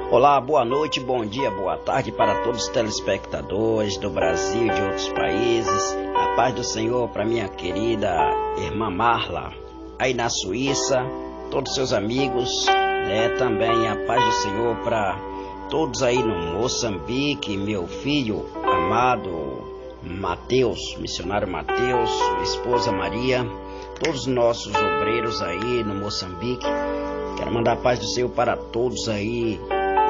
Olá, boa noite, bom dia, boa tarde para todos os telespectadores do Brasil e de outros países. A paz do Senhor para minha querida irmã Marla, aí na Suíça, todos seus amigos, também a paz do Senhor para todos aí no Moçambique, meu filho amado Mateus, missionário Mateus, esposa Maria, todos os nossos obreiros aí no Moçambique. Quero mandar a paz do Senhor para todos aí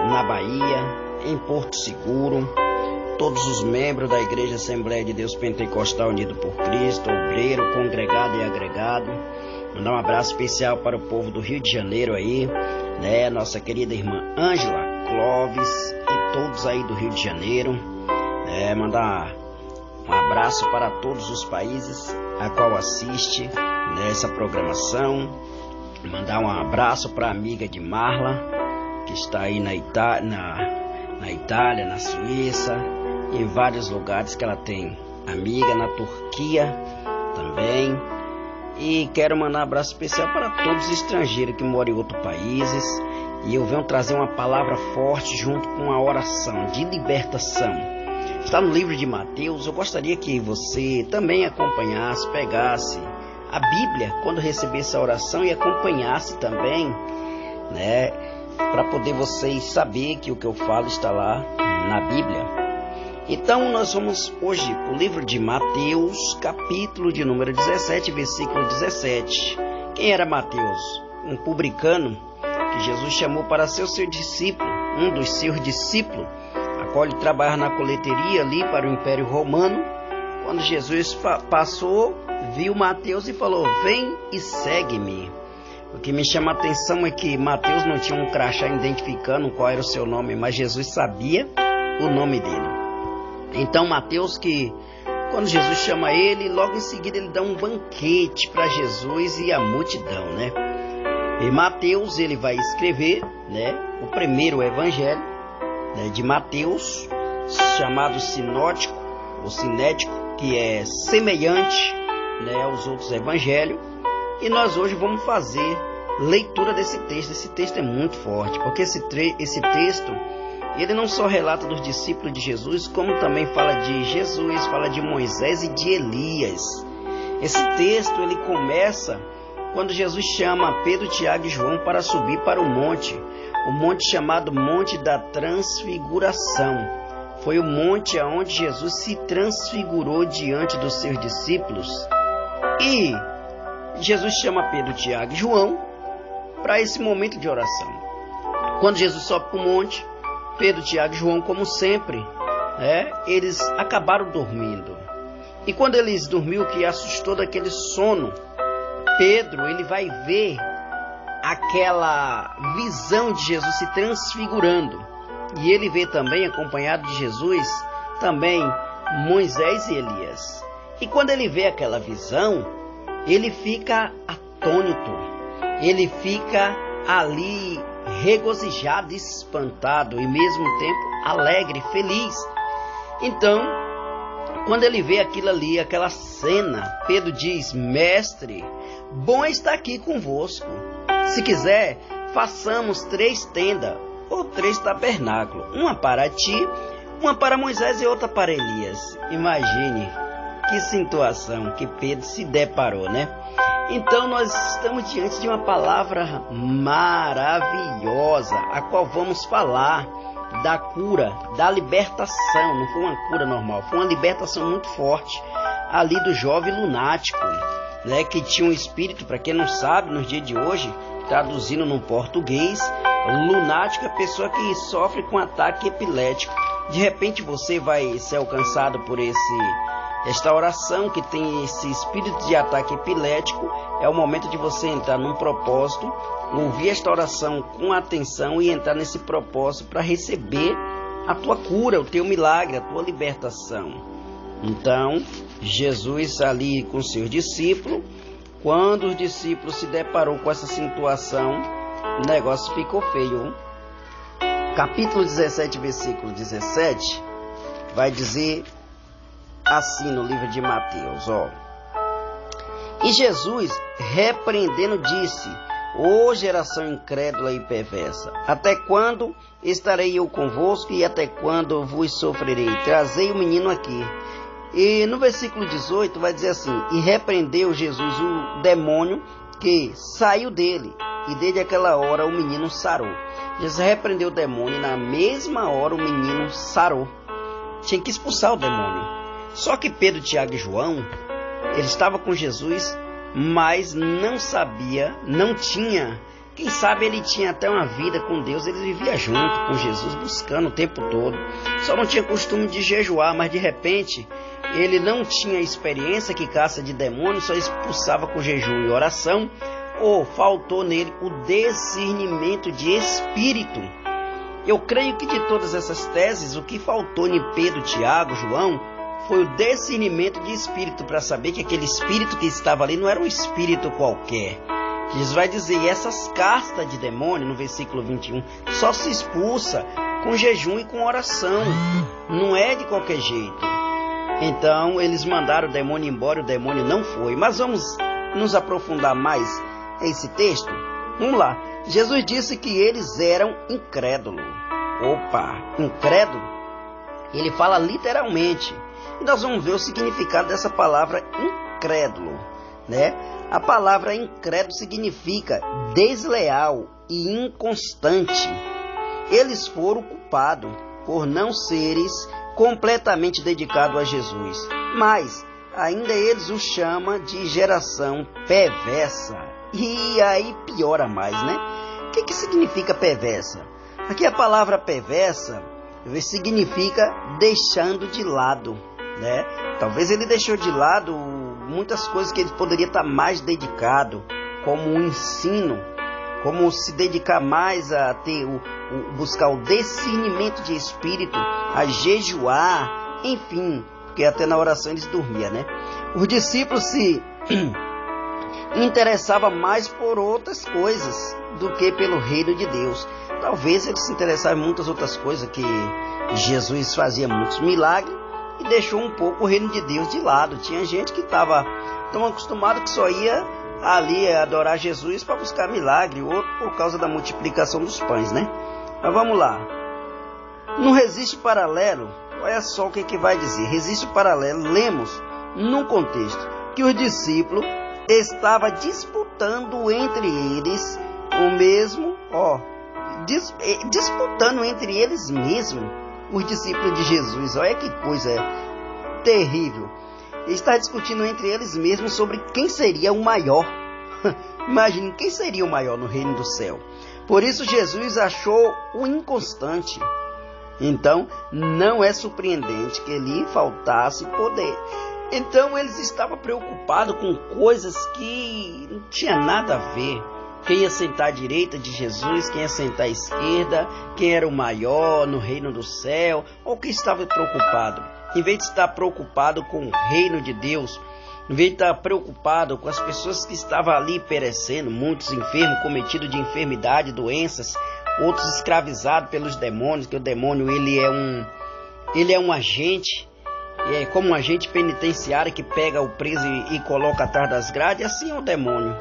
na Bahia, em Porto Seguro, todos os membros da Igreja Assembleia de Deus Pentecostal Unido por Cristo, obreiro, congregado e agregado. Mandar um abraço especial para o povo do Rio de Janeiro aí, nossa querida irmã Ângela, Clóvis e todos aí do Rio de Janeiro. Mandar um abraço para todos os países a qual assiste essa programação. Mandar um abraço para a amiga de Marla, que está aí na Itália, na Suíça, em vários lugares que ela tem amiga, na Turquia também. E quero mandar um abraço especial para todos os estrangeiros que moram em outros países. E eu venho trazer uma palavra forte junto com uma oração de libertação. Está no livro de Mateus. Eu gostaria que você também acompanhasse, pegasse a Bíblia quando recebesse a oração e acompanhasse também, para poder vocês saber que o que eu falo está lá na Bíblia. Então nós vamos hoje o livro de Mateus, capítulo de número 17, versículo 17. Quem era Mateus? Um publicano que Jesus chamou para ser seu discípulo, um dos seus discípulos, a qual ele trabalhava na coleteria ali para o Império Romano. Quando Jesus passou, viu Mateus e falou: vem e segue-me. O que me chama a atenção é que Mateus não tinha um crachá identificando qual era o seu nome, mas Jesus sabia o nome dele. Então Mateus, que quando Jesus chama ele, logo em seguida ele dá um banquete para Jesus e a multidão, E Mateus, ele vai escrever, o primeiro evangelho, de Mateus, chamado sinótico ou sinético, que é semelhante, aos outros evangelhos. E nós hoje vamos fazer leitura desse texto. Esse texto é muito forte, porque esse texto, ele não só relata dos discípulos de Jesus, como também fala de Jesus, fala de Moisés e de Elias. Esse texto, ele começa quando Jesus chama Pedro, Tiago e João para subir para o monte chamado Monte da Transfiguração. Foi o monte onde Jesus se transfigurou diante dos seus discípulos. E Jesus chama Pedro, Tiago e João para esse momento de oração. Quando Jesus sobe para o monte, Pedro, Tiago e João, como sempre, eles acabaram dormindo. E quando eles dormiram, que assustou daquele sono, Pedro, ele vai ver aquela visão de Jesus se transfigurando. E ele vê também, acompanhado de Jesus, também Moisés e Elias. E quando ele vê aquela visão, ele fica atônito, ele fica ali regozijado, espantado e ao mesmo tempo alegre, feliz. Então, quando ele vê aquilo ali, aquela cena, Pedro diz: mestre, bom estar aqui convosco. Se quiser, façamos 3 tendas ou 3 tabernáculos, uma para ti, uma para Moisés e outra para Elias. Imagine que situação que Pedro se deparou, Então nós estamos diante de uma palavra maravilhosa, a qual vamos falar da cura, da libertação. Não foi uma cura normal, foi uma libertação muito forte ali do jovem lunático, que tinha um espírito, para quem não sabe, nos dias de hoje, traduzindo no português, lunático é a pessoa que sofre com ataque epilético. De repente você vai ser alcançado por esta oração que tem esse espírito de ataque epilético. É o momento de você entrar num propósito, ouvir esta oração com atenção e entrar nesse propósito para receber a tua cura, o teu milagre, a tua libertação. Então, Jesus ali com seus discípulos, quando os discípulos se deparou com essa situação, o negócio ficou feio. Capítulo 17, versículo 17, vai dizer assim no livro de Mateus, E Jesus, repreendendo, disse: Ô geração incrédula e perversa, até quando estarei eu convosco e até quando vos sofrerei? Trazei o menino aqui. E no versículo 18 vai dizer assim: e repreendeu Jesus o demônio que saiu dele, e desde aquela hora o menino sarou. Jesus repreendeu o demônio e na mesma hora o menino sarou. Tinha que expulsar o demônio. Só que Pedro, Tiago e João, ele estava com Jesus, mas não sabia, não tinha. Quem sabe ele tinha até uma vida com Deus, ele vivia junto com Jesus, buscando o tempo todo. Só não tinha costume de jejuar, mas de repente ele não tinha experiência que caça de demônio, só expulsava com jejum e oração, ou faltou nele o discernimento de espírito. Eu creio que de todas essas teses, o que faltou em Pedro, Tiago, João, foi o discernimento de espírito, para saber que aquele espírito que estava ali não era um espírito qualquer. Jesus vai dizer, e essas castas de demônio, no versículo 21, só se expulsa com jejum e com oração, não é de qualquer jeito. Então eles mandaram o demônio embora, o demônio não foi. Mas vamos nos aprofundar mais esse texto? Vamos lá. Jesus disse que eles eram incrédulos. Opa, incrédulo? Ele fala literalmente. E nós vamos ver o significado dessa palavra incrédulo, né? A palavra incrédulo significa desleal e inconstante. Eles foram culpados por não seres completamente dedicados a Jesus, mas ainda eles o chamam de geração perversa. E aí piora mais, né? O que significa perversa? Aqui a palavra perversa significa deixando de lado, né? Talvez ele deixou de lado muitas coisas que ele poderia estar mais dedicado, como o ensino, como se dedicar mais a ter buscar o discernimento de espírito, a jejuar, enfim, porque até na oração eles dormiam, né? Os discípulos se interessavam mais por outras coisas do que pelo reino de Deus. Talvez eles se interessavam em muitas outras coisas, que Jesus fazia muitos milagres e deixou um pouco o reino de Deus de lado. Tinha gente que estava tão acostumado que só ia ali adorar Jesus para buscar milagre, outro por causa da multiplicação dos pães, né? Mas vamos lá. No registro paralelo, olha só o que vai dizer. Registro paralelo, lemos num contexto que os discípulos estavam disputando entre eles o mesmo, disputando entre eles mesmos, os discípulos de Jesus. Olha que coisa terrível. Está discutindo entre eles mesmos sobre quem seria o maior. Imagine, quem seria o maior no reino do céu? Por isso Jesus achou o inconstante. Então, não é surpreendente que lhe faltasse poder. Então, eles estavam preocupados com coisas que não tinha nada a ver. Quem ia sentar à direita de Jesus, quem ia sentar à esquerda, quem era o maior no reino do céu, ou quem estava preocupado. Em vez de estar preocupado com o reino de Deus, em vez de estar preocupado com as pessoas que estavam ali perecendo, muitos enfermos, cometidos de enfermidade, doenças, outros escravizados pelos demônios, que o demônio ele é um agente, como um agente penitenciário que pega o preso e coloca atrás das grades. Assim é o demônio.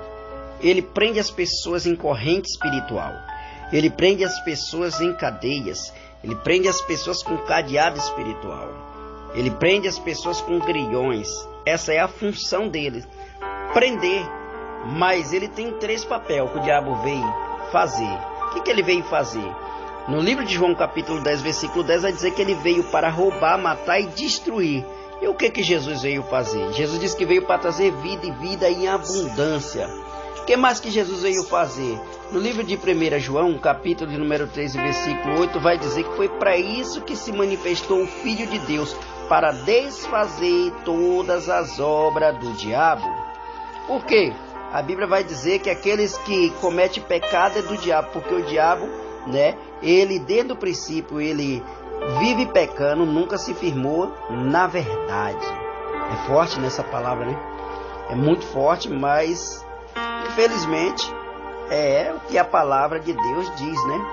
Ele prende as pessoas em corrente espiritual. Ele prende as pessoas em cadeias. Ele prende as pessoas com cadeado espiritual. Ele prende as pessoas com grilhões. Essa é a função dele, prender. Mas ele tem 3 papéis que o diabo veio fazer. O que ele veio fazer? No livro de João capítulo 10, versículo 10, vai dizer que ele veio para roubar, matar e destruir. E o que Jesus veio fazer? Jesus disse que veio para trazer vida e vida em abundância. O que mais que Jesus veio fazer? No livro de 1 João, capítulo de número 3, versículo 8, vai dizer que foi para isso que se manifestou o Filho de Deus, para desfazer todas as obras do diabo. Por quê? A Bíblia vai dizer que aqueles que cometem pecado é do diabo, porque o diabo, né, ele desde o princípio, ele vive pecando, nunca se firmou na verdade. É forte nessa palavra, né? É muito forte, mas infelizmente é o que a palavra de Deus diz, né?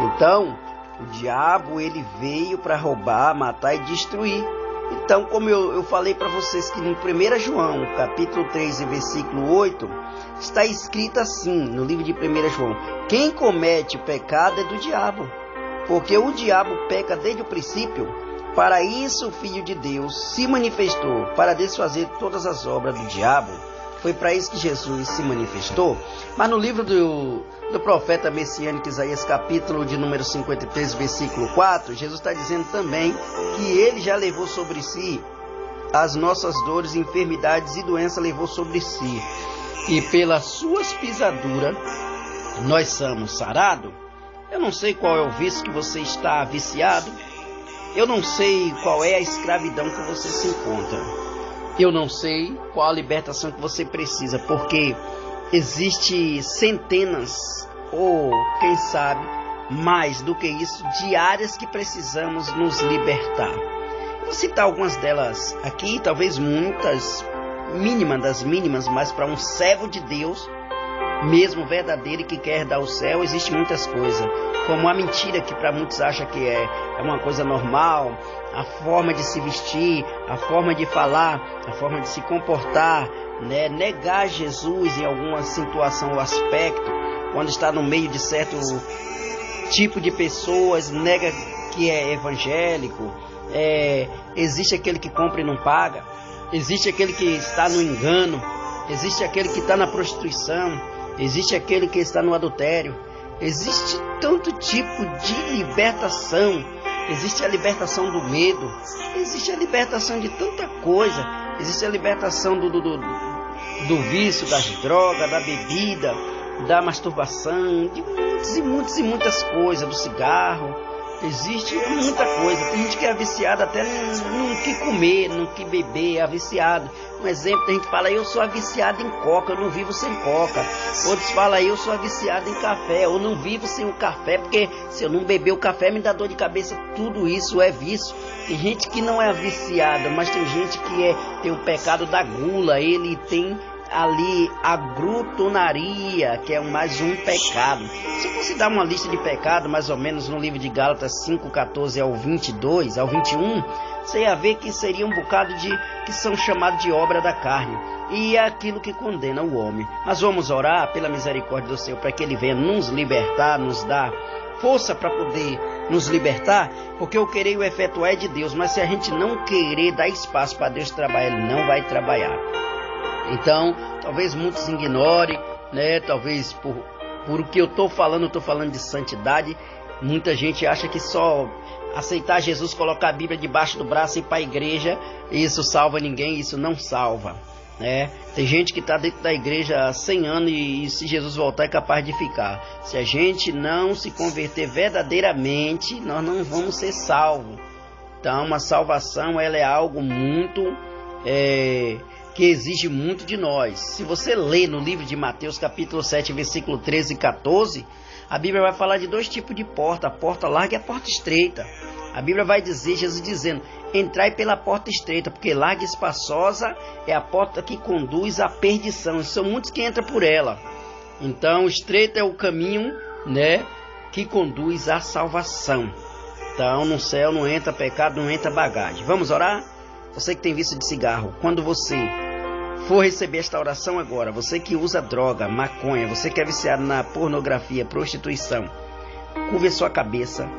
Então, o diabo ele veio para roubar, matar e destruir. Então, como eu falei para vocês que no 1 João, capítulo 3 e versículo 8, está escrito assim, no livro de 1 João: quem comete o pecado é do diabo, porque o diabo peca desde o princípio. Para isso o Filho de Deus se manifestou, para desfazer todas as obras do diabo. Foi para isso que Jesus se manifestou. Mas no livro do profeta messiânico Isaías, capítulo de número 53, versículo 4, Jesus está dizendo também que ele já levou sobre si as nossas dores, enfermidades e doenças levou sobre si. E pelas suas pisaduras nós somos sarados. Eu não sei qual é o vício que você está viciado. Eu não sei qual é a escravidão que você se encontra. Eu não sei qual a libertação que você precisa, porque existe centenas, ou quem sabe, mais do que isso, de áreas que precisamos nos libertar. Vou citar algumas delas aqui, talvez muitas, mínimas das mínimas, mas para um servo de Deus, mesmo verdadeiro e que quer dar o céu, existe muitas coisas, como a mentira que para muitos acha que é uma coisa normal, a forma de se vestir, a forma de falar, a forma de se comportar, né? Negar Jesus em alguma situação ou aspecto, quando está no meio de certo tipo de pessoas, nega que é evangélico. Existe aquele que compra e não paga, existe aquele que está no engano, existe aquele que está na prostituição, existe aquele que está no adultério. Existe tanto tipo de libertação. Existe a libertação do medo, existe a libertação de tanta coisa, existe a libertação do vício, das drogas, da bebida, da masturbação, de muitas coisas, do cigarro. Existe muita coisa. Tem gente que é viciada até no que comer, no que beber, é viciado. Um exemplo, a gente fala: eu sou viciado em coca, eu não vivo sem coca. Outros falam: eu sou viciado em café, eu não vivo sem o café, porque se eu não beber o café me dá dor de cabeça. Tudo isso é vício. Tem gente que não é viciada, mas tem gente que tem o pecado da gula, ele tem ali a glutonaria, que é mais um pecado. Se eu fosse dar uma lista de pecados, mais ou menos no livro de Gálatas 5:14 ao 22, ao 21, você ia ver que seria um bocado que são chamados de obra da carne, e é aquilo que condena o homem. Mas vamos orar pela misericórdia do Senhor, para que Ele venha nos libertar, nos dar força para poder nos libertar, porque o querer e o efetuar é de Deus, mas se a gente não querer dar espaço para Deus trabalhar, Ele não vai trabalhar. Então, talvez muitos ignorem, né? Talvez por o que eu estou falando de santidade. Muita gente acha que só aceitar Jesus, colocar a Bíblia debaixo do braço e ir para a igreja, isso salva ninguém. Isso não salva, né? Tem gente que está dentro da igreja há 100 anos e se Jesus voltar é capaz de ficar. Se a gente não se converter verdadeiramente, nós não vamos ser salvos. Então, a salvação, ela é algo muito... que exige muito de nós. Se você ler no livro de Mateus capítulo 7, versículo 13 e 14, a Bíblia vai falar de dois tipos de porta, a porta larga e a porta estreita. A Bíblia vai dizer, Jesus dizendo: entrai pela porta estreita, porque larga e espaçosa é a porta que conduz à perdição, e são muitos que entram por ela. Então, estreito é o caminho, né, que conduz à salvação. Então, no céu não entra pecado, não entra bagagem. Vamos orar? Você que tem vício de cigarro, quando você for receber esta oração agora, você que usa droga, maconha, você que é viciado na pornografia, prostituição, curve a sua cabeça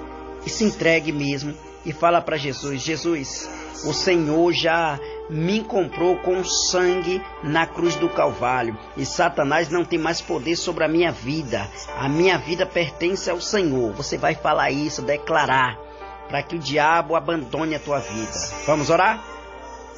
e se entregue mesmo e fala para Jesus: Jesus, o Senhor já me comprou com sangue na cruz do Calvário, e Satanás não tem mais poder sobre a minha vida pertence ao Senhor. Você vai falar isso, declarar, para que o diabo abandone a tua vida. Vamos orar?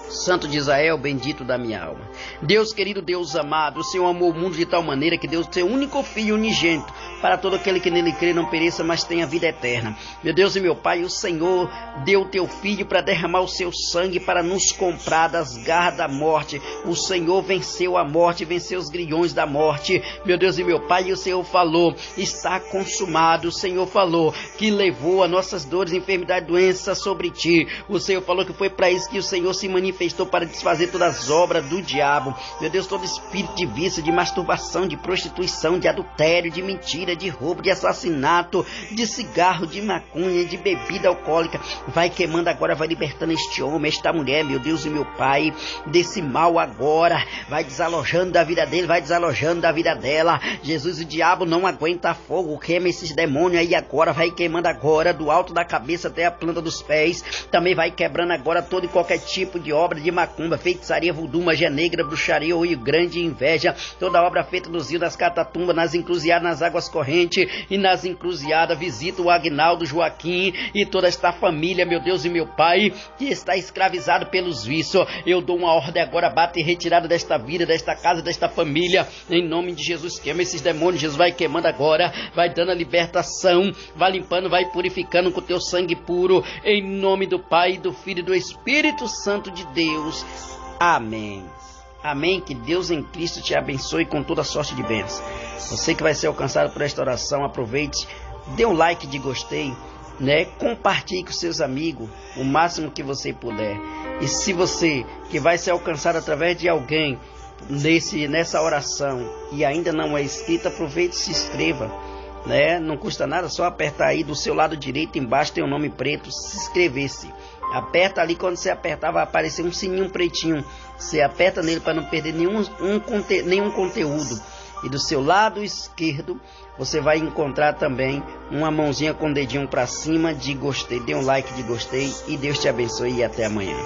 Santo de Israel, bendito da minha alma. Deus querido, Deus amado, o Senhor amou o mundo de tal maneira que deu o seu único Filho unigênito, para todo aquele que nele crê não pereça, mas tenha vida eterna. Meu Deus e meu Pai, o Senhor deu o teu Filho para derramar o seu sangue, para nos comprar das garras da morte. O Senhor venceu a morte, venceu os grilhões da morte. Meu Deus e meu Pai, o Senhor falou: está consumado. O Senhor falou que levou as nossas dores, enfermidade, doença sobre ti. O Senhor falou que foi para isso que o Senhor se manifestou manifestou para desfazer todas as obras do diabo. Meu Deus, todo espírito de vício, de masturbação, de prostituição, de adultério, de mentira, de roubo, de assassinato, de cigarro, de maconha, de bebida alcoólica, vai queimando agora, vai libertando este homem, esta mulher, meu Deus e meu Pai, desse mal agora, vai desalojando da vida dele, vai desalojando da vida dela. Jesus, o diabo não aguenta fogo, queima esses demônios aí agora, vai queimando agora, do alto da cabeça até a planta dos pés, também vai quebrando agora todo e qualquer tipo de obra de macumba, feitiçaria, voodoo, magia negra, bruxaria, olho grande, inveja, toda obra feita nos rios, nas catatumbas, nas encruzilhadas, nas águas correntes e nas encruzilhadas. Visita o Agnaldo, Joaquim e toda esta família, meu Deus e meu Pai, que está escravizado pelos vícios. Eu dou uma ordem agora, bate e retirada desta vida, desta casa, desta família, em nome de Jesus. Queima esses demônios, Jesus, vai queimando agora, vai dando a libertação, vai limpando, vai purificando com teu sangue puro, em nome do Pai, do Filho e do Espírito Santo de Deus. Amém. Amém. Que Deus em Cristo te abençoe com toda sorte de bênçãos. Você que vai ser alcançado por esta oração, aproveite, dê um like de gostei, né? Compartilhe com seus amigos o máximo que você puder. E se você que vai ser alcançado através de alguém nessa oração e ainda não é inscrito, aproveite e se inscreva, né? Não custa nada, só apertar aí do seu lado direito, embaixo tem um nome preto, se inscrever-se. Aperta ali, quando você apertar vai aparecer um sininho pretinho. Você aperta nele para não perder nenhum conteúdo. E do seu lado esquerdo você vai encontrar também uma mãozinha com o dedinho para cima de gostei. Dê um like de gostei e Deus te abençoe e até amanhã.